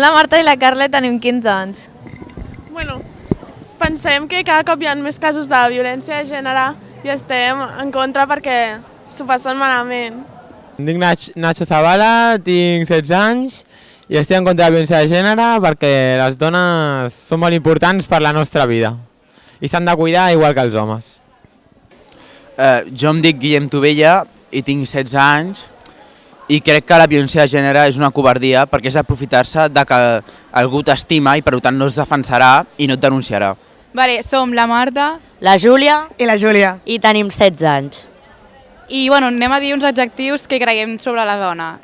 La Marta i la Carla tenim 15 anys. Bueno, pensem que cada cop hi ha més casos de violència de gènere i estem en contra perquè s'ho passen malament. Em dic Nacho Zavala, tinc 16 anys i estic en contra de la violència de gènere perquè les dones són molt importants per la nostra vida i s'han de cuidar igual que els homes. Jo em dic Guillem Tovella i tinc 16 anys i crec que la violència de gènere és una covardia perquè és aprofitar-se de que algú t'estima i per tant no es defensarà i no et denunciarà. Vale, som la Marta la Júlia i la Júlia i tenim 16 anys. i bueno, anem a dir uns adjectius que creiem sobre la dona.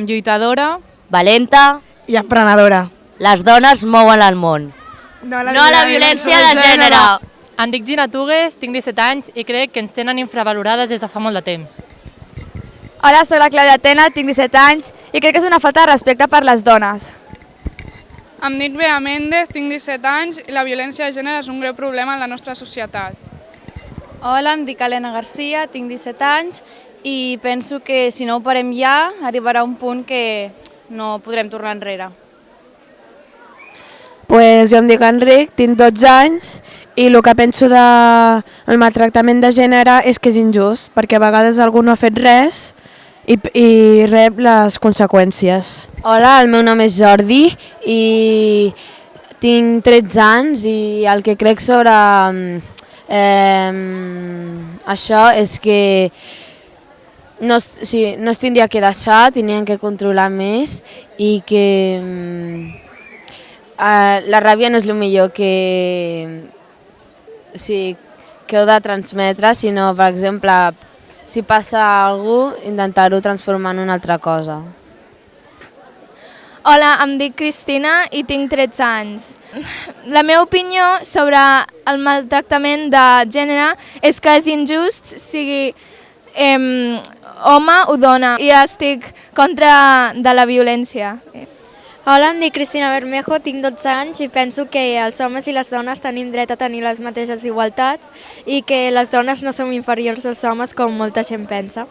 Lluitadora, Valenta, i emprenedora. les dones mouen el món. No a la violència de gènere. Em dic Gina Tugues, tinc 17 anys i crec que ens tenen infravalorades des de fa molt de temps. Hola, soc la Clàudia Atena, tinc 17 anys i crec que és una falta de respecte per les dones. Em dic Bea Méndez, tinc 17 anys i la violència de gènere és un greu problema en la nostra societat. Hola, em dic Helena Garcia, tinc 17 anys i penso que si no ho parem ja arribarà un punt que no podrem tornar enrere. Pues jo em dic Enric, tinc 12 anys i el que penso del maltractament de gènere és que és injust, perquè a vegades algú no ha fet res i rep les conseqüències. Hola, el meu nom és Jordi i tinc 13 anys i el que crec sobre això és que no es tindria que deixar, tindrien que controlar més i que la ràbia no és el millor que heu de transmetre, sinó, per exemple, si passa alguna cosa, intentar-ho transformar en una altra cosa. Hola, em dic Cristina i tinc 13 anys. La meva opinió sobre el maltractament de gènere és que és injust, sigui home o dona, i estic contra de la violència. Hola, em dic Cristina Bermejo, tinc 12 anys i penso que els homes i les dones tenim dret a tenir les mateixes igualtats i que les dones no som inferiors als homes com molta gent pensa.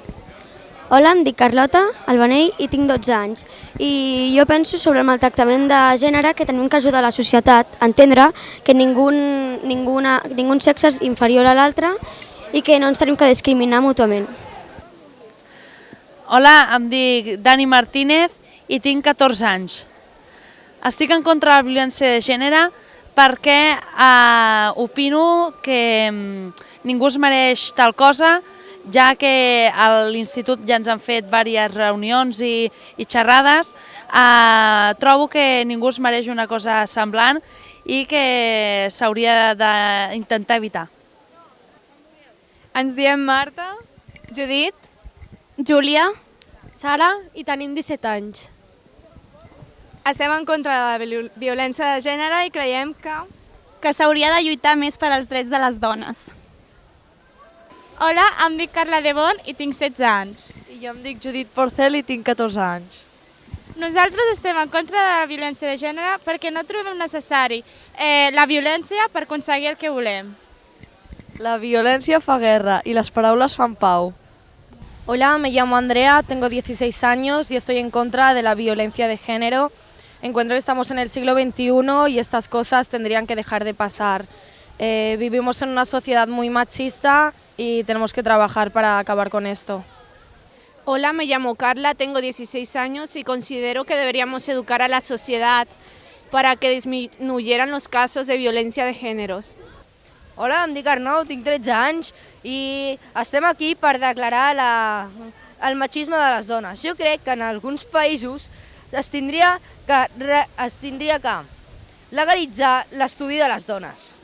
Hola, em dic Carlota Albanell i tinc 12 anys i jo penso sobre el maltractament de gènere que tenim que ajudar la societat a entendre que ningú sexe és inferior a l'altre i que no ens tenim que discriminar mútuament. Hola, em dic Dani Martínez i tinc 14 anys. Estic en contra de la violència de gènere perquè opino que ningú es mereix tal cosa, ja que a l'institut ja ens han fet diverses reunions i xerrades. Trobo que ningú es mereix una cosa semblant i que s'hauria d'intentar evitar. Ens diem Marta, Judit, Júlia, Sara i tenim 17 anys. Estem en contra de la violència de gènere i creiem que s'hauria de lluitar més per als drets de les dones. Hola, em dic Carla De Bon i tinc 16 anys. I jo em dic Judit Porcel i tinc 14 anys. Nosaltres estem en contra de la violència de gènere perquè no trobem necessari la violència per aconseguir el que volem. La violència fa guerra y las paraules fan pau. Hola, me llamo Andrea, tengo 16 años y estoy en contra de la violencia de género. Encuentro que estamos en el siglo XXI y estas cosas tendrían que dejar de pasar. Vivimos en una sociedad muy machista y tenemos que trabajar para acabar con esto. Hola, me llamo Carla, tengo 16 años y considero que deberíamos educar a la sociedad para que disminuyeran los casos de violencia de géneros. Hola, em dic Arnau, tinc 13 anys i estem aquí per declarar el machisme de les dones. Jo crec que en alguns països es tindria que legalitzar l'estudi de les dones.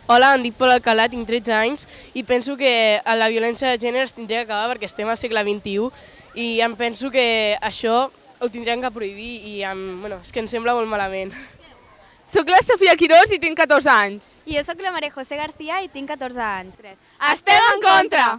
Hola, em dic Pol Alcalà, tinc 13 anys i penso que la violència de gènere es tindria que acabar perquè estem al segle XXI i em penso que això ho tindrien que prohibir i és que em sembla molt malament. Soc la Sofia Quirós i tinc 14 anys. I jo soc la Maria José García i tinc 14 anys. Estem en contra!